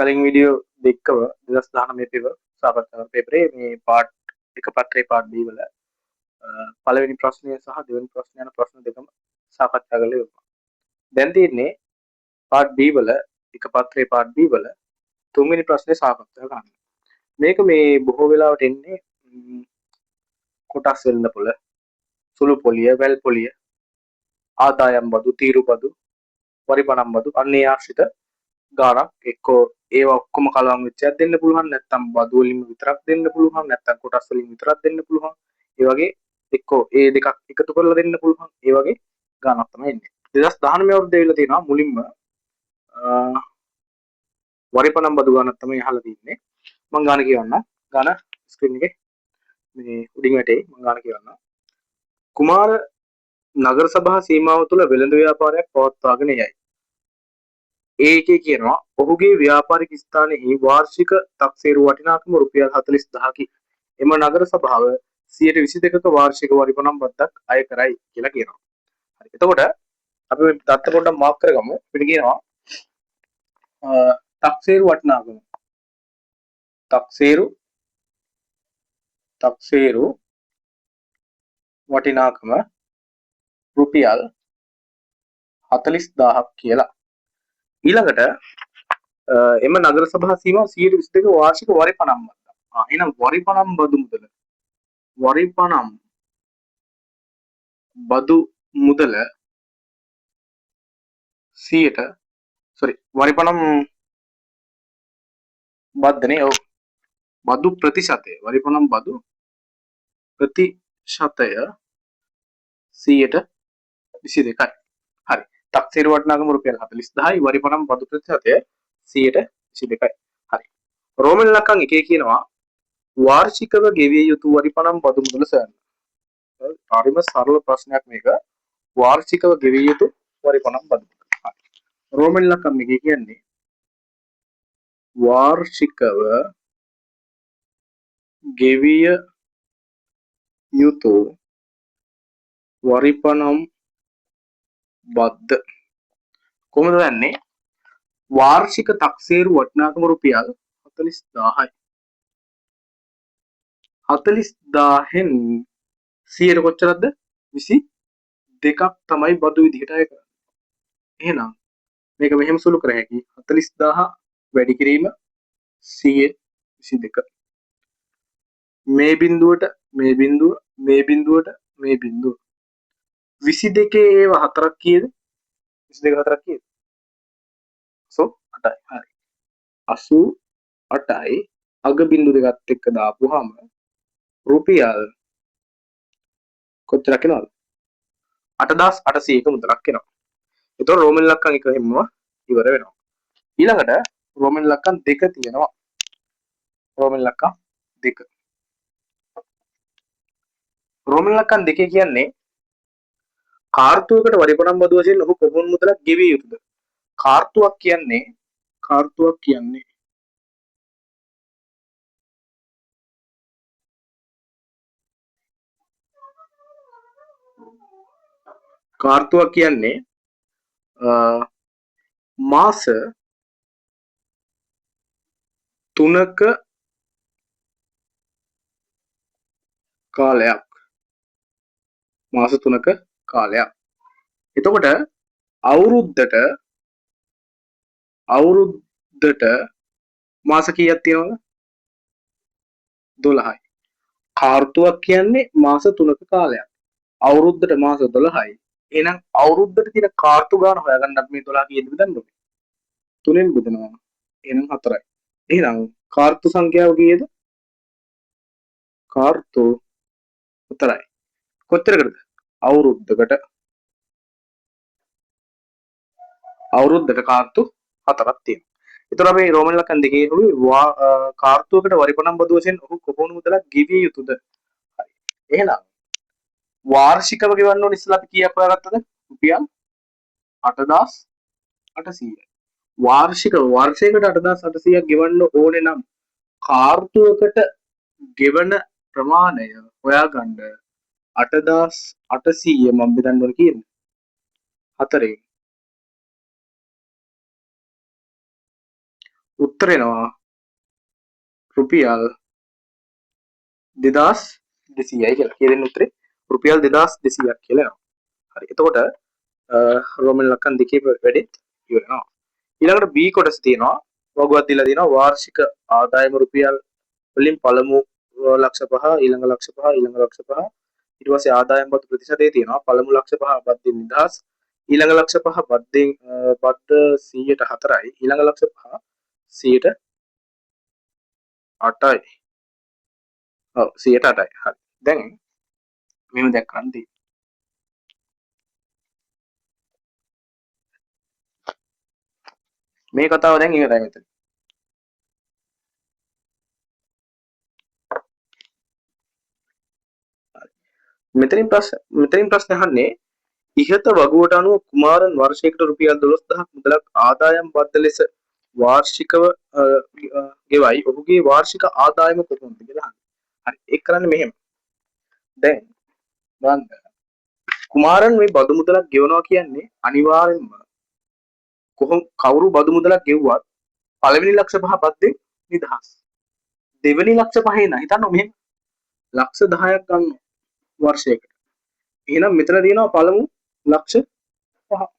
කලින් වීඩියෝ දෙකව 2019 පෙර සාකච්ඡා කරන පේපරේ මේ පාර්ට් එක පත්‍රයේ පාර්ට් B වල පළවෙනි ප්‍රශ්නය සහ දෙවෙනි ප්‍රශ්නය යන ප්‍රශ්න දෙකම සාකච්ඡා කරලා ඉවරයි. දැන් තියෙන්නේ පාර්ට් B වල එක පත්‍රයේ පාර්ට් B වල තුන්වෙනි ප්‍රශ්නේ සාකච්ඡා කරන්න. මේක මේ බොහෝ වෙලාවට එන්නේ කොටස් වෙන්න පොළ, සුළු පොලිය, වැල් පොලිය, ආදායම් බදු, තීරු බදු, පරිපණම් බදු අන්නේ ආශ්‍රිත ගාණක් එක්කෝ ඒවා ඔක්කොම කලවම් වෙච්චයක් දෙන්න පුළුවන්, නැත්නම් බදු වලින් විතරක් දෙන්න පුළුවන්, නැත්නම් කොටස් වලින් විතරක් දෙන්න පුළුවන්. ඒ වගේ එක්කෝ ඒ දෙකක් එකතු කරලා දෙන්න පුළුවන්. ඒ වගේ ගාණක් තමයි එන්නේ. 2019 අවුරුද්දේ ඉවිල්ලා තියෙනවා මුලින්ම වරිපණම් බදු ගාණක් තමයි අහලා තින්නේ. මම ගාණ කියවන්නම්. ගාණ ස්ක්‍රීන් එකේ මේ උඩින් වැටේ. මම ගාණ කියවන්නම්. කුමාර නගර සභා සීමාව තුළ වෙළඳ ව්‍යාපාරයක් පවත්වාගෙන යයි. ඒකේ කියනවා ඔහුගේ ව්‍යාපාරික ස්ථානයේ වාර්ෂික තක්සේරු වටිනාකම රුපියල් 40000කි. එම නගර සභාව 122ක වාර්ෂික වරිපණම් බද්දක් අය කරයි කියලා කියනවා. හරි. එතකොට අපි මේ தත්ත පොඩ්ඩක් මාක් කරගමු. අපිට කියනවා තක්සේරු වටිනාකම. තක්සේරු වටිනාකම රුපියල් 40000ක් කියලා. ඊළඟට එම නගර සභා සීමාව 122ක වාර්ෂික වරිපණම් බද්දක්. එහෙනම් වරිපණම් බදු මුදල 100ට වරිපණම් බද්දනේ ඔව් බදු ප්‍රතිශතය වරිපණම් බදු ප්‍රතිශතය 122යි. හරි. තක්සේරු වටිනාකම රුපියල් 40000යි, වරිපණම් බදු ප්‍රතිශතය 122යි. හරි. රෝමන් ලකම් එකේ කියනවා වාර්ෂිකව ගෙවිය යුතු වරිපණම් බදු මුදල සොයන්න. හරිම සරල ප්‍රශ්නයක් මේක. වාර්ෂිකව ගෙවිය යුතු වරිපණම් බදු. හරි. රෝමන් ලකම් එකේ කියන්නේ වාර්ෂිකව ගෙවිය යුතු වරිපණම් බද්ද කොහොමද දන්නේ? වාර්ෂික තක්සේරු වටිනාකම රුපියල් 40000යි. 40000න් 100ට කොච්චරද? 22ක් තමයි බදු විදිහට අය කරන්නේ. එහෙනම් මේක මෙහෙම සුළු කර හැකි 40000 වැඩි කිරීම 122. මේ බිඳුවට මේ බිඳුව 22 ඒව 4ක් කීයද? 22 4ක් කීයද? 8යි. හරි. 88යි අග බිඳු දෙකත් එක්ක දාපුවාම රුපියල් කොච්චරක් එනවද? 8800ක මුදලක් එනවා. ඒතකොට රෝමන් ලක්කම් එක හැමම ඉවර වෙනවා. ඊළඟට රෝමන් ලක්කම් දෙක තියෙනවා. රෝමන් ලක්කම් දෙක. රෝමන් ලක්කම් දෙකේ කියන්නේ කාර්තුවකට වරිපණම් බදු වශයෙන් ඔහු කොපමණ මුදලක් ගෙවිය යුතුද? කාර්තුවක් කියන්නේ මාස 3ක කාලයක්. එතකොට අවුරුද්දට මාස කීයක් තියෙනවද? 12යි. කාර්තුවක් කියන්නේ මාස 3ක කාලයක්. අවුරුද්දට මාස 12යි. එහෙනම් අවුරුද්දට තියෙන කාර්තු ගාන හොයාගන්න අපි මේ 12 කීයද බෙදන්න ඕනේ? 3ෙන් බෙදනවා. එහෙනම් 4යි. එහෙනම් කාර්තු සංඛ්‍යාව කීයද? කාර්තු 4යි. කොච්චරකටද? අවුරුද්දට කාර්තු 4ක් තියෙනවා. ඒතර අපි රෝමන් ලකන් දෙකේ හුවේ කාර්තුවකට වරිපණම් බදු වශයෙන් ඔහු කොපමණ මුදලක් ගෙවිය යුතුද? හරි. එහෙනම් වාර්ෂිකව ගෙවන්න ඕනේ ඉස්සලා අපි කීයක් හොයාගත්තද? රුපියල් 8800යි. වර්ෂයකට 8800ක් ගෙවන්න ඕනේ නම් කාර්තුවකට ගෙවන ප්‍රමාණය හොයාගන්න 8800 මම බෙදන්න ඕනේ කියන්නේ 4ෙන්. උත්තර එනවා රුපියල් 2200යි කියලා. කීයෙන් උත්තරේ රුපියල් 2200ක් කියලා එනවා. හරි. එතකොට රෝමන් ලක්කන් දෙකේ වැඩිත් ඉවරනවා. ඊළඟට B කොටස තියෙනවා වගුවක් දීලා තියෙනවා වාර්ෂික ආදායම රුපියල් වලින් පළමු ලක්ෂ 5 ඊළඟ ලක්ෂ 5 ඊළඟ ලක්ෂ 5 ඊට පස්සේ ආදායම් බදු ප්‍රතිශතය තියෙනවා පළමු ලක්ෂ 5 බද්දෙන් නිදහස් ඊළඟ ලක්ෂ 5 බද්දෙන් බද්ද 104යි ඊළඟ ලක්ෂ 5 108යි ඔව් 108යි හරි දැන් මෙහෙම දැක්කන් තියෙන්නේ මේ කතාව දැන් ඉවරයි මෙතන මෙතනින් ප්‍රශ්න අහන්නේ ඉහත වගුවට අනුව කුමාරන් වර්ෂයකට රුපියල් 12000ක් මුදලක් ආදායම් බද්ද ලෙස වාර්ෂිකව ගෙවයි ඔහුගේ වාර්ෂික ආදායම කොහොමද කියලා අහන්නේ. හරි ඒක කරන්නේ මෙහෙම. දැන් බලන්න කුමාරන් මේ බදු මුදලක් ගෙවනවා කියන්නේ අනිවාර්යෙන්ම කවුරු බදු මුදලක් ගෙව්වත් පළවෙනි ලක්ෂ 5 බද්දෙන් නිදහස්. දෙවෙනි ලක්ෂ 5 න හිතන්න මෙහෙම ලක්ෂ 10ක් ගන්න වර්ෂයකට. එහෙනම් මෙතන තියෙනවා පළමු ලක්ෂ 5.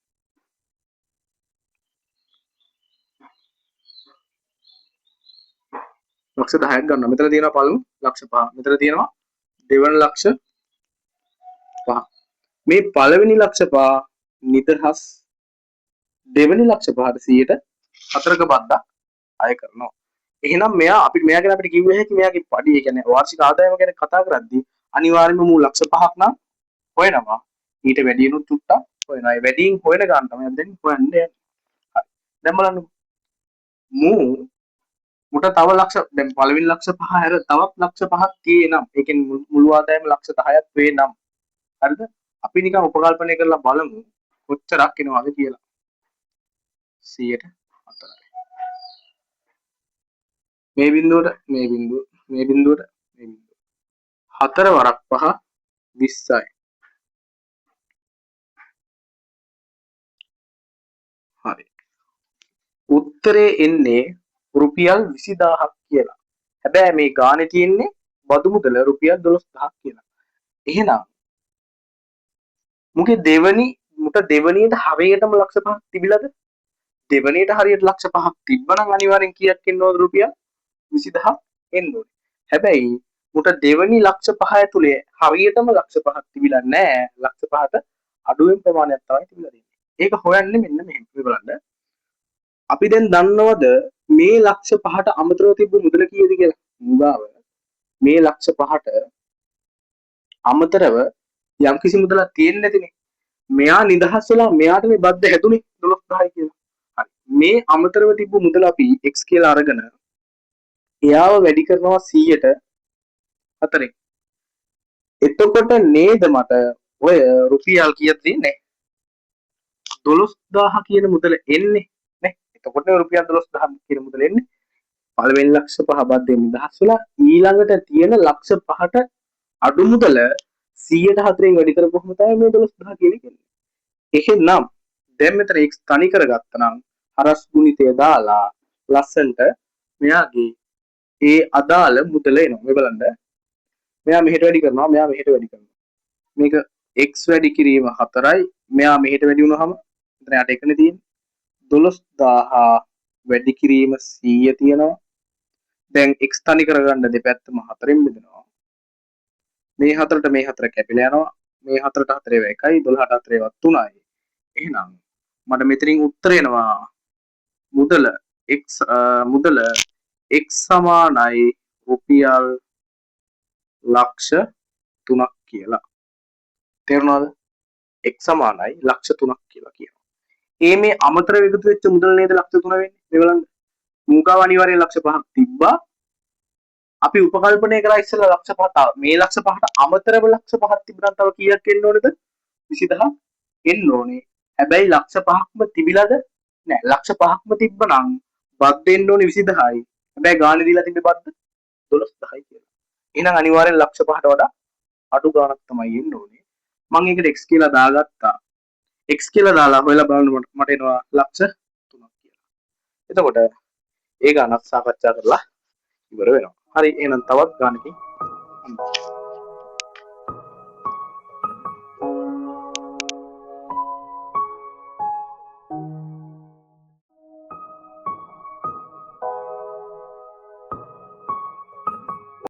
ලක්ෂ 10ක් ගන්නවා. මෙතන තියෙනවා පළමු ලක්ෂ 5. මෙතන තියෙනවා දෙවන ලක්ෂ 5. මේ පළවෙනි ලක්ෂ 5 නිදහස් දෙවෙනි ලක්ෂ 5ට 104ක බද්දක් අය කරනවා. එහෙනම් මෙයා මෙයා ගැන අපිට කිව්වේ හැකි මෙයාගේ පඩි ඒ කියන්නේ වාර්ෂික ආදායම ගැන කතා කරද්දී අනිවාර්යයෙන්ම මූ ලක්ෂ 5ක් නම් හොයනවා. ඊට වැඩියෙන්ුත් චුට්ටක් හොයනවා. ඒ වැඩියෙන් හොයන ගන්න තමයි දැන් හොයන්නේ. හරි. දැන් බලන්න මූ මුට තව ලක්ෂ දැන් පළවෙනි ලක්ෂ 5 හැර තවත් ලක්ෂ 5ක් තියෙනම් ඒ කියන්නේ මුළු ආදායම ලක්ෂ 10ක් වේ නම් හරිද අපි නිකන් උපකල්පනය කරලා බලමු කොච්චරක් එනවද කියලා 100ට 4යි මේ බිඳුවට මේ බිඳුව මේ බිඳුවට මේ බිඳුව 4 වරක් 5 20යි හරි උත්තරේ එන්නේ රුපියල් 20000ක් කියලා. හැබැයි මේ ගානේ තියෙන්නේ බදු මුදල රුපියල් 12000ක් කියලා. එහෙනම් මුගේ මුට දෙවනියට හරියටම ලක්ෂ 5ක් තිබිලාද? දෙවනියට හරියට ලක්ෂ 5ක් තිබ්බනම් අනිවාර්යෙන් කීයක් එන්න ඕනද රුපියල් 20000ක් එන්න ඕනේ. හැබැයි මුට දෙවනි ලක්ෂ 5 ඇතුලේ හරියටම ලක්ෂ 5ක් තිබිලා නැහැ. ලක්ෂ 5ට අඩුවෙන් ප්‍රමාණයක් තමයි තිබිලා තියෙන්නේ. ඒක හොයන්නේ මෙන්න මෙහෙම. මේ බලන්න. අපි දැන් දන්නවද මේ ලක්ෂ 5ට අමතරව තිබ්බ මුදල කීයද කියලා? මුගාව මේ ලක්ෂ 5ට අමතරව යම්කිසි මුදලක් තියෙන්නේ නැතිනේ. මෙයා නිදහස් වෙලා මෙයාට මේ බද්ද හැදුනේ 12000යි කියලා. හරි. මේ අමතරව තිබ්බ මුදල අපි x කියලා අරගෙන එයාව වැඩි කරනවා 100ට 4ෙන්. එතකොට නේද මට ඔය රුපියල් කීයක් තියෙන්නේ? 12000 කියන මුදල එන්නේ නේ. එතකොට රුපියල් 12000 කියන මුදල එන්නේ. පළවෙනි ලක්ෂ 5 බද්දෙන් නිදහස් වෙලා ඊළඟට තියෙන ලක්ෂ 5ට අඩු මුදල 100ට 4ෙන් වැඩි කරපුවම තමයි මේ 12000 කියන්නේ. එහෙනම් දැන් මෙතන x තනි කරගත්තා නම් හරස් ගුණිතය දාලා ලස්සන්ට මෙයාගේ ඒ අදාළ මුදල එනවා. මේ බලන්න. මෙයා මෙහෙට වැඩි කරනවා, මෙයා මෙහෙට වැඩි කරනවා. මේක x වැඩි කිරීම 4යි. මෙයා මෙහෙට වැඩි වුණාම මෙතන යට එකනේ තියෙන්නේ. 12000 වැඩි කිරීම 100 තියෙනවා. දැන් x තනි කරගන්න දෙපැත්තම 4ෙන් බෙදනවා. මේ 4ට මේ 4 කැපිලා යනවා. මේ 4ට 4 1යි 12ට 4 3යි. එහෙනම් මට මෙතනින් උත්තර එනවා මුදල x සමානයි රුපියල් ලක්ෂ 3ක් කියලා. තේරුණාද? x සමානයි ලක්ෂ 3ක් කියලා කියනවා. මේ අමතර එකතු වෙච්ච මුදල නේද ලක්ෂ 3 වෙන්නේ? මේ බලන්න. මුගාව අනිවාර්යෙන් ලක්ෂ 5ක් තිබ්බා. අපි උපකල්පනය කරා ඉස්සෙල්ලා ලක්ෂ 5ට මේ ලක්ෂ 5ට අමතරව ලක්ෂ 5ක් තිබුණා තව කීයක් එන්න ඕනේද? 20000 එන්න ඕනේ. හැබැයි ලක්ෂ 5ක්ම තිබිලාද? නෑ. ලක්ෂ 5ක්ම තිබ්බනම් බද්ද එන්න ඕනේ 20000යි. හැබැයි ගානේ දීලා තිබ්බේ බද්ද 12000යි කියලා. එහෙනම් අනිවාර්යෙන් ලක්ෂ 5ට වඩා අඩු ගාණක් තමයි එන්න ඕනේ. මම ඒකට x කියලා දාගත්තා. x කියලා දාලා හොයලා බලන්න මට එනවා ලක්ෂ 3ක් කියලා. එතකොට ඒ ගානත් සාකච්ඡා කරලා ඉවර වෙනවා. හරි එහෙනම් තවත් ගානකින්